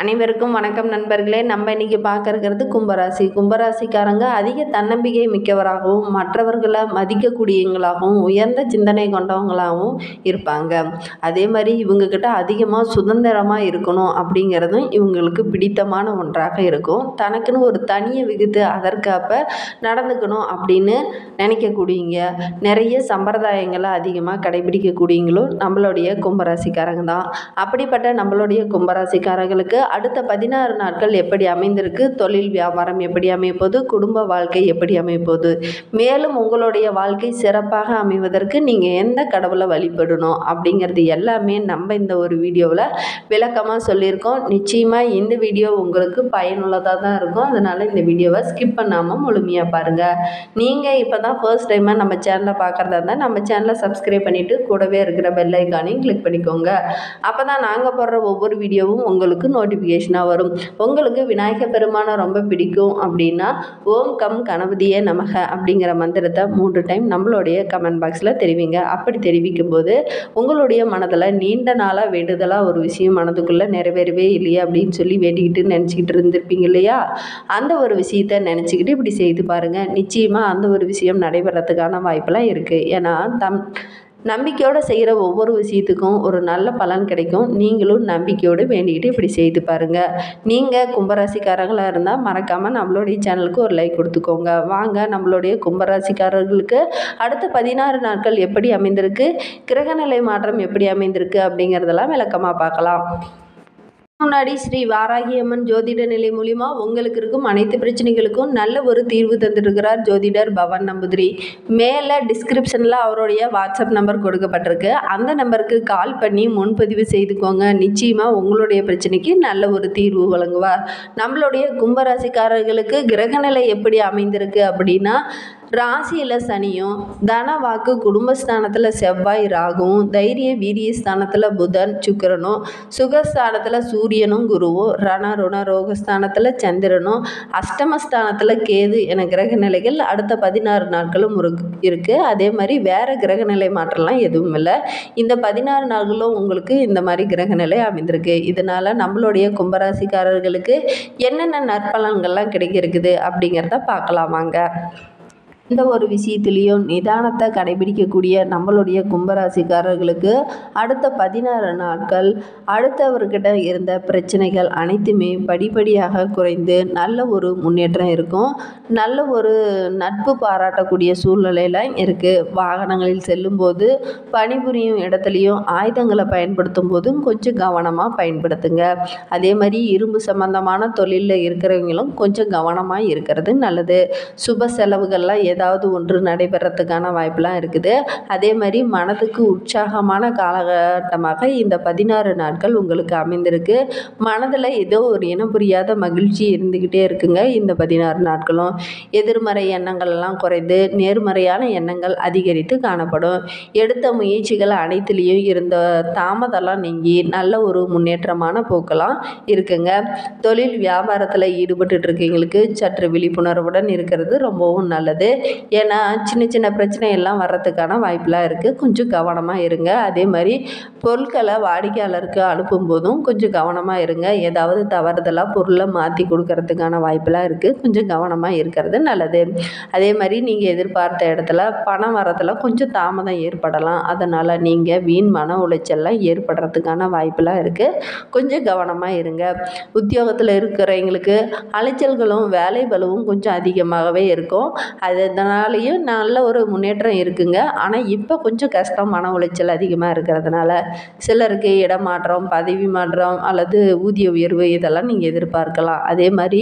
அனைவருக்கும் வணக்கம் நண்பர்களே. நம்ம இன்னைக்கு பார்க்க இருக்கிறது கும்பராசி. கும்பராசிக்காரங்க அதிக தன்னம்பிக்கை மிக்கவராகவும் மற்றவர்களை மதிக்கக்கூடியவங்களாகவும் உயர்ந்த சிந்தனை கொண்டவங்களாகவும் இருப்பாங்க. அதே மாதிரி இவங்கக்கிட்ட அதிகமாக சுதந்திரமாக இருக்கணும் அப்படிங்கிறதும் இவங்களுக்கு பிடித்தமான ஒன்றாக இருக்கும். தனக்குன்னு ஒரு தனியை விகுத்து அதற்காப்ப நடந்துக்கணும் அப்படின்னு நினைக்கக்கூடியங்க. நிறைய சம்பிரதாயங்களை அதிகமாக கடைபிடிக்கக்கூடியவங்களும் நம்மளுடைய கும்பராசிக்காரங்க தான். அப்படிப்பட்ட நம்மளுடைய கும்பராசிக்காரர்களுக்கு அடுத்த 16 நாட்கள் எப்படி அமைந்திருக்கு, தொழில் வியாபாரம் எப்படி அமையப்போகுது, குடும்ப வாழ்க்கை எப்படி அமையப்போகுது, மேலும் உங்களுடைய வாழ்க்கை சிறப்பாக அமைவதற்கு நீங்கள் எந்த கடவுளை வழிபடணும் அப்படிங்கிறது எல்லாமே நம்ம இந்த ஒரு வீடியோவில் விளக்கமாக சொல்லியிருக்கோம். நிச்சயமாக இந்த வீடியோ உங்களுக்கு பயனுள்ளதாக தான் இருக்கும். அதனால் இந்த வீடியோவை ஸ்கிப் பண்ணாமல் முழுமையாக பாருங்கள். நீங்கள் இப்போ தான் ஃபர்ஸ்ட் டைமாக நம்ம சேனலை பார்க்குறதா இருந்தால் நம்ம சேனலை சப்ஸ்கிரைப் பண்ணிவிட்டு கூடவே இருக்கிற பெல் ஐக்கானையும் கிளிக் பண்ணிக்கோங்க. அப்போ தான் நாங்கள் போடுற ஒவ்வொரு வீடியோவும் உங்களுக்கு நோட்டிஃபிகேஷனாக வரும். உங்களுக்கு விநாயகர் பெருமானை ரொம்ப பிடிக்கும் அப்படின்னா ஓம் கம் கணபதியே நமக அப்படிங்கிற மந்திரத்தை 3 டைம் நம்மளுடைய கமெண்ட் பாக்ஸில் தெரிவிங்க. அப்படி தெரிவிக்கும் போது உங்களுடைய மனதில் நீண்ட நாளாக வேண்டுதலாக ஒரு விஷயம் மனதுக்குள்ளே நிறைவேறவே இல்லையா அப்படின்னு சொல்லி வேண்டிக்கிட்டு நினச்சிக்கிட்டு இருந்திருப்பீங்க இல்லையா? அந்த ஒரு விஷயத்தை நினச்சிக்கிட்டு இப்படி செய்து பாருங்கள். நிச்சயமாக அந்த ஒரு விஷயம் நடைபெறத்துக்கான வாய்ப்பெல்லாம் இருக்குது. ஏன்னா நம்பிக்கையோடு செய்கிற ஒவ்வொரு விஷயத்துக்கும் ஒரு நல்ல பலன் கிடைக்கும். நீங்களும் நம்பிக்கையோடு வேண்டிக்கிட்டு இப்படி செய்து பாருங்கள். நீங்கள் கும்பராசிக்காரங்களாக இருந்தால் மறக்காமல் நம்மளுடைய சேனலுக்கு ஒரு லைக் கொடுத்துக்கோங்க. வாங்க நம்மளுடைய கும்பராசிக்காரர்களுக்கு அடுத்த 16 நாட்கள் எப்படி அமைந்திருக்கு, கிரகநிலை மாற்றம் எப்படி அமைந்திருக்கு அப்படிங்கிறதெல்லாம் விளக்கமாக பார்க்கலாம். முன்னாடி ஸ்ரீ வாராகி அம்மன் ஜோதிட நிலை மூலிமா உங்களுக்கு இருக்கும் அனைத்து பிரச்சனைகளுக்கும் நல்ல ஒரு தீர்வு தந்துருக்கிறார் ஜோதிடர் பவன் நம்பூதிரி. மேலே டிஸ்கிரிப்ஷனில் அவருடைய வாட்ஸ்அப் நம்பர் கொடுக்கப்பட்டிருக்கு. அந்த நம்பருக்கு கால் பண்ணி முன்பதிவு செய்துக்கோங்க. நிச்சயமாக உங்களுடைய பிரச்சனைக்கு நல்ல ஒரு தீர்வு வழங்குவார். நம்மளுடைய கும்பராசிக்காரர்களுக்கு கிரகநிலை எப்படி அமைந்திருக்கு அப்படின்னா, ராசியில் சனியும், தன வாக்கு குடும்பஸ்தானத்தில் செவ்வாய் ராகுவும், தைரிய வீரிய ஸ்தானத்தில் புதன் சுக்கிரனும், சுகஸ்தானத்தில் சூரியனும் குருவும், ருண ரோகஸ்தானத்தில் சந்திரனும், அஷ்டமஸ்தானத்தில் கேது என கிரகநிலைகள் அடுத்த 16 நாட்களும் இருக்குது. அதே மாதிரி வேறு கிரகநிலை மாற்றம்லாம் எதுவும் இல்லை. இந்த 16 நாட்களும் உங்களுக்கு இந்த மாதிரி கிரகநிலை அமைந்திருக்கு. இதனால் நம்மளுடைய கும்பராசிக்காரர்களுக்கு என்னென்ன நற்பலன்கள்லாம் கிடைக்க இருக்குது அப்படிங்கிறத பார்க்கலாம் வாங்க. இந்த ஒரு விஷயத்துலேயும் நிதானத்தை கடைபிடிக்கக்கூடிய நம்மளுடைய கும்பராசிக்காரர்களுக்கு அடுத்த 16 நாட்கள் அடுத்தவர்கிட்ட இருந்த பிரச்சனைகள் அனைத்துமே படிப்படியாக குறைந்து நல்ல ஒரு முன்னேற்றம் இருக்கும். நல்ல ஒரு நட்பு பாராட்டக்கூடிய சூழ்நிலையில் இருக்குது. வாகனங்களில் செல்லும்போது, பணிபுரியும் இடத்துலையும் ஆயுதங்களை பயன்படுத்தும் போதும் கொஞ்சம் கவனமாக பயன்படுத்துங்க. அதே மாதிரி இரும்பு சம்பந்தமான தொழிலில் இருக்கிறவங்களும் கொஞ்சம் கவனமாக இருக்கிறது நல்லது. சுப செலவுகள்லாம் ஏதாவது ஒன்று நடைபெறத்துக்கான வாய்ப்பெலாம் இருக்குது. அதே மாதிரி மனதுக்கு உற்சாகமான காலகட்டமாக இந்த 16 நாட்கள் உங்களுக்கு அமைந்திருக்கு. மனதில் ஏதோ ஒரு இனம் புரியாத மகிழ்ச்சி இருந்துக்கிட்டே இருக்குங்க. இந்த 16 நாட்களும் எதிர்மறை எண்ணங்கள்லாம் குறைந்து நேர்மறையான எண்ணங்கள் அதிகரித்து காணப்படும். எடுத்த முயற்சிகள் அனைத்துலேயும் இருந்த தாமதம்லாம் நீங்கி நல்ல ஒரு முன்னேற்றமான போக்கெல்லாம் இருக்குங்க. தொழில் வியாபாரத்தில் ஈடுபட்டு இருக்கவங்களுக்கு சற்று விழிப்புணர்வுடன் இருக்கிறது ரொம்பவும் நல்லது. ஏன்னா சின்ன சின்ன பிரச்சனை எல்லாம் வர்றதுக்கான வாய்ப்பெலாம் இருக்குது. கொஞ்சம் கவனமாக இருங்க. அதே மாதிரி பொருட்களை வாடிக்கையாளருக்கு அனுப்பும் போதும் கொஞ்சம் கவனமாக இருங்க. ஏதாவது தவறுதலாக பொருளை மாற்றி கொடுக்கறதுக்கான வாய்ப்பெலாம் இருக்குது. கொஞ்சம் கவனமாக இருக்கிறது நல்லது. அதே மாதிரி நீங்கள் எதிர்பார்த்த இடத்துல பணம் வரத்தில் கொஞ்சம் தாமதம் ஏற்படலாம். அதனால் நீங்கள் வீண் மன உளைச்சல்லாம் ஏற்படுறதுக்கான வாய்ப்பெலாம் இருக்குது. கொஞ்சம் கவனமாக இருங்க. உத்தியோகத்தில் இருக்கிறவங்களுக்கு அலைச்சல்களும் வேலை பளுவும் கொஞ்சம் அதிகமாகவே இருக்கும். அதனாலேயும் நல்ல ஒரு முன்னேற்றம் இருக்குங்க. ஆனால் இப்போ கொஞ்சம் கஷ்டம், மன உளைச்சல் அதிகமாக இருக்கிறதுனால. சிலருக்கு இடமாற்றம், பதவி மாற்றம் அல்லது ஊதிய உயர்வு இதெல்லாம் நீங்கள் எதிர்பார்க்கலாம். அதே மாதிரி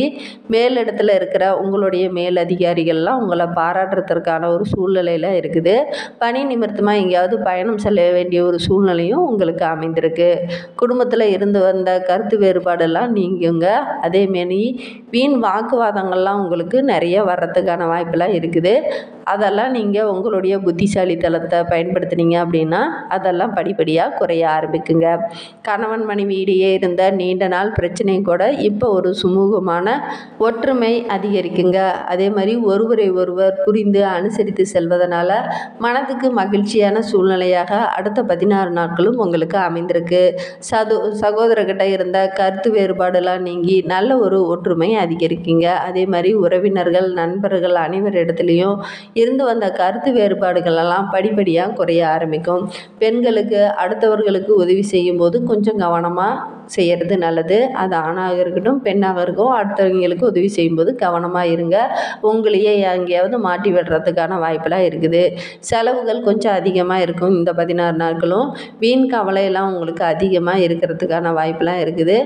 மேலிடத்தில் இருக்கிற உங்களுடைய மேலதிகாரிகள்லாம் உங்களை பாராட்டுறதுக்கான ஒரு சூழ்நிலையில் இருக்குது. பணி நிமித்தமாக எங்கேயாவது பயணம் செல்ல வேண்டிய ஒரு சூழ்நிலையும் உங்களுக்கு அமைந்திருக்கு. குடும்பத்தில் இருந்து வந்த கருத்து வேறுபாடெல்லாம் நீங்குங்க. அதேமாரி வீண் வாக்குவாதங்கள்லாம் உங்களுக்கு நிறைய வர்றதுக்கான வாய்ப்பெல்லாம் இருக்குது. இருக்குது. அதெல்லாம் நீங்கள் உங்களுடைய புத்திசாலித்தனத்தை பயன்படுத்துனீங்க அப்படின்னா அதெல்லாம் படிப்படியாக குறைய ஆரம்பிக்குங்க. கணவன் மனைவி இடையே இருந்த நீண்ட நாள் பிரச்சனை கூட இப்போ ஒரு சுமூகமான ஒற்றுமை அதிகரிக்குங்க. அதே மாதிரி ஒருவரை ஒருவர் புரிந்து அனுசரித்து செல்வதனால மனதுக்கு மகிழ்ச்சியான சூழ்நிலையாக அடுத்த 16 நாட்களும் உங்களுக்கு அமைந்திருக்கு. சகோதரர்கிட்ட இருந்த கருத்து வேறுபாடெல்லாம் நீங்கி நல்ல ஒரு ஒற்றுமை அதிகரிக்குங்க. அதே மாதிரி உறவினர்கள் நண்பர்கள் அனைவரிடத்துலையும் இருந்து வந்த கருத்து வேறுபாடுகள் எல்லாம் படிப்படியாக குறைய ஆரம்பிக்கும். பெண்களுக்கு அடுத்தவர்களுக்கு உதவி செய்யும் போது கொஞ்சம் கவனமாக செய்கிறது நல்லது. அது ஆணாக இருக்கட்டும் பெண்ணாக இருக்கும், அடுத்தவங்களுக்கு உதவி செய்யும்போது கவனமாக இருங்க. உங்களையே எங்கேயாவது மாட்டி விடுறதுக்கான வாய்ப்பெல்லாம் இருக்குது. செலவுகள் கொஞ்சம் அதிகமாக இருக்கும். இந்த 16 நாட்களும் வீண் கவலையெல்லாம் உங்களுக்கு அதிகமாக இருக்கிறதுக்கான வாய்ப்பெல்லாம் இருக்குது.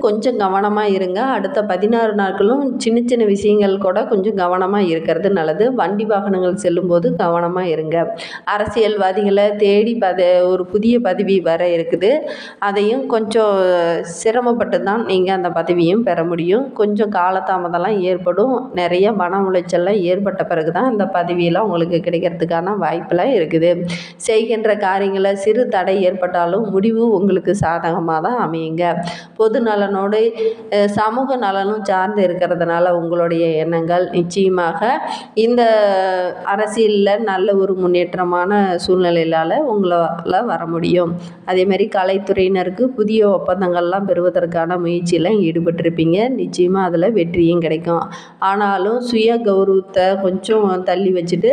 கொஞ்சம் கவனமாக இருங்க. அடுத்த 16 நாட்களும் சின்ன சின்ன விஷயங்கள் கூட கொஞ்சம் கவனமாக இருக்கிறது நல்லது. வண்டி வாகனங்கள் செல்லும்போது கவனமாக இருங்க. அரசியல்வாதிகளை தேடி ஒரு புதிய பதவி வர இருக்குது. அதையும் கொஞ்சம் சிரமப்பட்டு தான் நீங்கள் அந்த பதவியும் பெற முடியும். கொஞ்சம் காலதாமதம்லாம் ஏற்படும். நிறைய மன உளைச்சல்லாம் ஏற்பட்ட பிறகு தான் அந்த பதவியெல்லாம் உங்களுக்கு கிடைக்கிறதுக்கான வாய்ப்பெல்லாம் இருக்குது. செய்கின்ற காரியங்களை சிறு தடை ஏற்பட்டாலும் முடிவு உங்களுக்கு சாதகமாக தான் அமையுங்க. பொது நலனோடு சமூக நலனும் சார்ந்து இருக்கிறதுனால உங்களுடைய எண்ணங்கள் நிச்சயமாக இந்த அரசியலில் நல்ல ஒரு முன்னேற்றமான சூழ்நிலையால் உங்களால் வர முடியும். அதேமாதிரி கலைத்துறையினருக்கு புதிய ஒப்பந்தங்கள்லாம் பெறுவதற்கான முயற்சியெல்லாம் ஈடுபட்டிருப்பீங்க. நிச்சயமாக அதில் வெற்றியும் கிடைக்கும். ஆனாலும் சுய கௌரவத்தை கொஞ்சம் தள்ளி வச்சுட்டு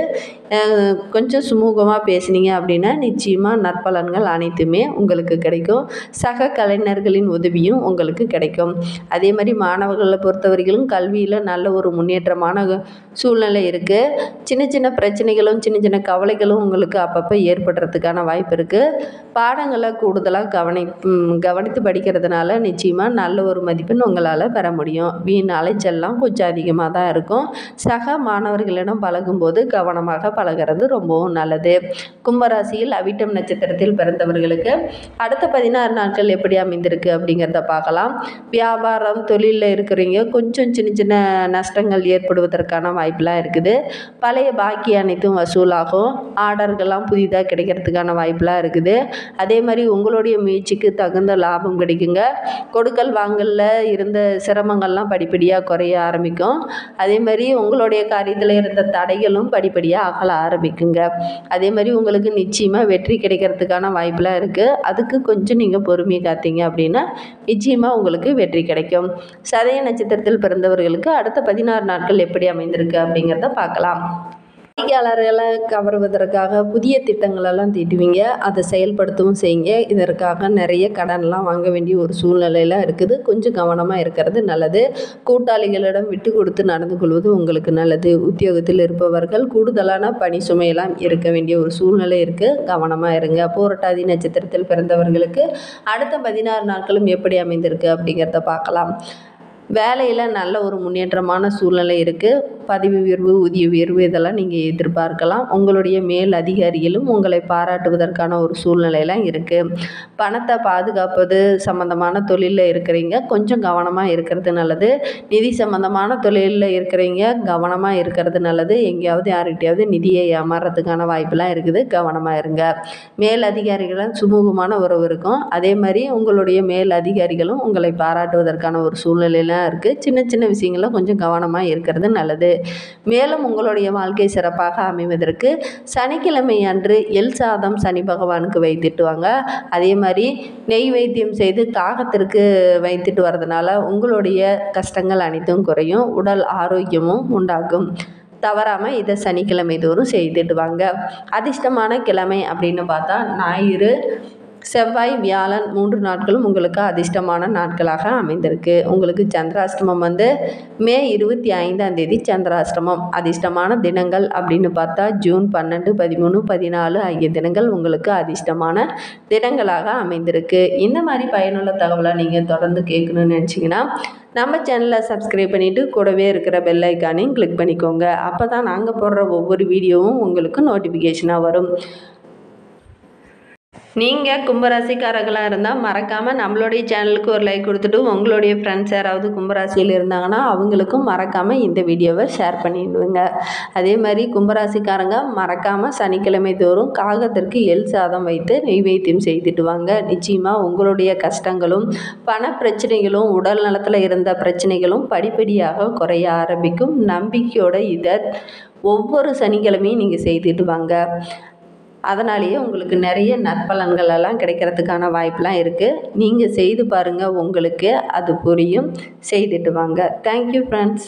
கொஞ்சம் சுமூகமாக பேசுனீங்க அப்படின்னா நிச்சயமாக நற்பலன்கள் அனைத்துமே உங்களுக்கு கிடைக்கும். சக கலைஞர்களின் உதவியும் உங்களுக்கு கிடைக்கும். அதே மாதிரி மாணவர்களை பொறுத்தவரைக்கும் கல்வியில் நல்ல ஒரு முன்னேற்றமான சூழ்நிலை இருக்குது. சின்ன சின்ன பிரச்சனைகளும் சின்ன சின்ன கவலைகளும் உங்களுக்கு அப்பப்போ ஏற்படுறதுக்கான வாய்ப்பு இருக்குது. பாடங்களை கூடுதலாக கவனித்து படிக்கிறதுனால நிச்சயமாக நல்ல ஒரு மதிப்பெண் உங்களால் பெற முடியும். வீண் அலைச்சல்லாம் கொஞ்சம் அதிகமாக தான் இருக்கும். சக மாணவர்களிடம் பழகும்போது கவனமாக பழகிறது ரொம்பவும் நல்லது. கும்பராசியில் அவிட்டம் நட்சத்திரத்தில் பிறந்தவர்களுக்கு அடுத்த 16 நாட்கள் எப்படி அமைந்திருக்கு அப்படிங்கிறத பார்க்கலாம். வியாபாரம் தொழிலில் இருக்கிறவங்க கொஞ்சம் சின்ன சின்ன நஷ்டங்கள் ஏற்படுவதற்கான வாய்ப்பெலாம் இருக்குது. பழைய பாக்கி அனைத்தும் வசூலாகும். ஆர்டர்கள்லாம் புதிதாக கிடைக்கிறதுக்கான வாய்ப்பெலாம் இருக்குது. அதே மாதிரி உங்களுடைய முயற்சிக்கு தகுந்த லாபம் கிடைக்குங்க. கொடுக்கல் வாங்கலில் இருந்த சிரமங்கள்லாம் படிப்படியாக குறைய ஆரம்பிக்கும். அதே மாதிரி உங்களுடைய காரியத்தில் இருந்த தடைகளும் படிப்படியாக அகல ஆரம்பிக்குங்க. அதே மாதிரி உங்களுக்கு நிச்சயமாக வெற்றி கிடைக்கிறதுக்கான வாய்ப்பெலாம் இருக்குது. அதுக்கு கொஞ்சம் நீங்கள் பொறுமையை காத்தீங்க அப்படின்னா நிச்சயமாக உங்களுக்கு வெற்றி கிடைக்கும். சதய நட்சத்திரத்தில் பிறந்தவர்களுக்கு அடுத்த 16 நாட்கள் எப்படி அமைந்திருக்கு அப்படிங்கிறத பார்க்கலாம். வாடிக்கையாளர்களை கவர்வதற்காக புதிய திட்டங்களெல்லாம் தீட்டுவீங்க. அதை செயல்படுத்தவும் செய்யுங்க. இதற்காக நிறைய கடன்லாம் வாங்க வேண்டிய ஒரு சூழ்நிலையில் இருக்குது. கொஞ்சம் கவனமாக இருக்கிறது நல்லது. கூட்டாளிகளிடம் விட்டு கொடுத்து நடந்து கொள்வது உங்களுக்கு நல்லது. உத்தியோகத்தில் இருப்பவர்கள் கூடுதலான பணி சுமையெல்லாம் இருக்க வேண்டிய ஒரு சூழ்நிலை இருக்குது. கவனமாக இருங்க. பூரட்டாதி நட்சத்திரத்தில் பிறந்தவர்களுக்கு அடுத்த 16 நாட்களும் எப்படி அமைந்திருக்கு அப்படிங்கிறத பார்க்கலாம். வேலையில் நல்ல ஒரு முன்னேற்றமான சூழ்நிலை இருக்குது. பதவி உயர்வு ஊதிய உயர்வு இதெல்லாம் நீங்கள் எதிர்பார்க்கலாம். உங்களுடைய மேல் அதிகாரிகளும் உங்களை பாராட்டுவதற்கான ஒரு சூழ்நிலையெல்லாம் இருக்குது. பணத்தை பாதுகாப்பது சம்மந்தமான தொழிலில் இருக்கிறீங்க கொஞ்சம் கவனமாக இருக்கிறது நல்லது. நிதி சம்மந்தமான தொழிலில் இருக்கிறீங்க கவனமாக இருக்கிறது நல்லது. எங்கேயாவது யார்கிட்டையாவது நிதியை ஏமாறுறதுக்கான வாய்ப்பெல்லாம் இருக்குது. கவனமாக இருங்க. மேல் அதிகாரிகளும் சுமூகமான உறவு இருக்கும். அதே மாதிரி உங்களுடைய மேல் அதிகாரிகளும் உங்களை பாராட்டுவதற்கான ஒரு சூழ்நிலையில் இருக்குது. சின்ன சின்ன விஷயங்கள கொஞ்சம் கவனமாக இருக்கிறது நல்லது. மேலும் உங்களுடைய வாழ்க்கை சிறப்பாக அமைவதற்கு சனிக்கிழமை அன்று எல் சாதம் சனி பகவானுக்கு வைத்துட்டு வாங்க. அதே மாதிரி நெய் வைத்தியம் செய்து காகத்திற்கு வைத்துட்டு வரதுனால உங்களுடைய கஷ்டங்கள் அனைத்தும் குறையும். உடல் ஆரோக்கியமும் உண்டாகும். தவறாமல் இதை சனிக்கிழமை தோறும் செய்துட்டு வாங்க. அதிர்ஷ்டமான கிழமை அப்படின்னு பார்த்தா ஞாயிறு செவ்வாய் வியாழன் 3 நாட்களும் உங்களுக்கு அதிர்ஷ்டமான நாட்களாக அமைந்திருக்கு. உங்களுக்கு சந்திராஷ்டமம் மே 25ஆம் தேதி சந்திராஷ்டமம். அதிர்ஷ்டமான தினங்கள் அப்படின்னு பார்த்தா ஜூன் 12, 13, 14 ஆகிய தினங்கள் உங்களுக்கு அதிர்ஷ்டமான தினங்களாக அமைந்திருக்கு. இந்த மாதிரி பயனுள்ள தகவலை நீங்கள் தொடர்ந்து கேட்கணும்னு நினச்சிங்கன்னா நம்ம சேனலை சப்ஸ்கிரைப் பண்ணிவிட்டு கூடவே இருக்கிற பெல் ஐக்கானையும் கிளிக் பண்ணிக்கோங்க. அப்போ தான் நாங்கள் போடுற ஒவ்வொரு வீடியோவும் உங்களுக்கு நோட்டிஃபிகேஷனாக வரும். நீங்கள் கும்பராசிக்காரர்களாக இருந்தால் மறக்காமல் நம்மளுடைய சேனலுக்கு ஒரு லைக் கொடுத்துட்டு உங்களுடைய ஃப்ரெண்ட்ஸ் யாராவது கும்பராசியில் இருந்தாங்கன்னா அவங்களுக்கும் மறக்காமல் இந்த வீடியோவை ஷேர் பண்ணிடுங்க. அதே மாதிரி கும்பராசிக்காரங்க மறக்காமல் சனிக்கிழமை தோறும் காகத்திற்கு எள் சாதம் வைத்து நெய்வேத்தியம் செய்துட்டு வாங்க. நிச்சயமாக உங்களுடைய கஷ்டங்களும் பண பிரச்சனைகளும் உடல் நலத்தில் இருந்த பிரச்சனைகளும் படிப்படியாக குறைய ஆரம்பிக்கும். நம்பிக்கையோட இதை ஒவ்வொரு சனிக்கிழமையும் நீங்கள் செய்துட்டு வாங்க. அதனாலேயே உங்களுக்கு நிறைய நற்பலன்கள் எல்லாம் கிடைக்கிறதுக்கான வாய்ப்பெலாம் இருக்குது. நீங்கள் செய்து பாருங்கள், உங்களுக்கு அது புரியும். செய்துட்டு வாங்க. Thank you friends.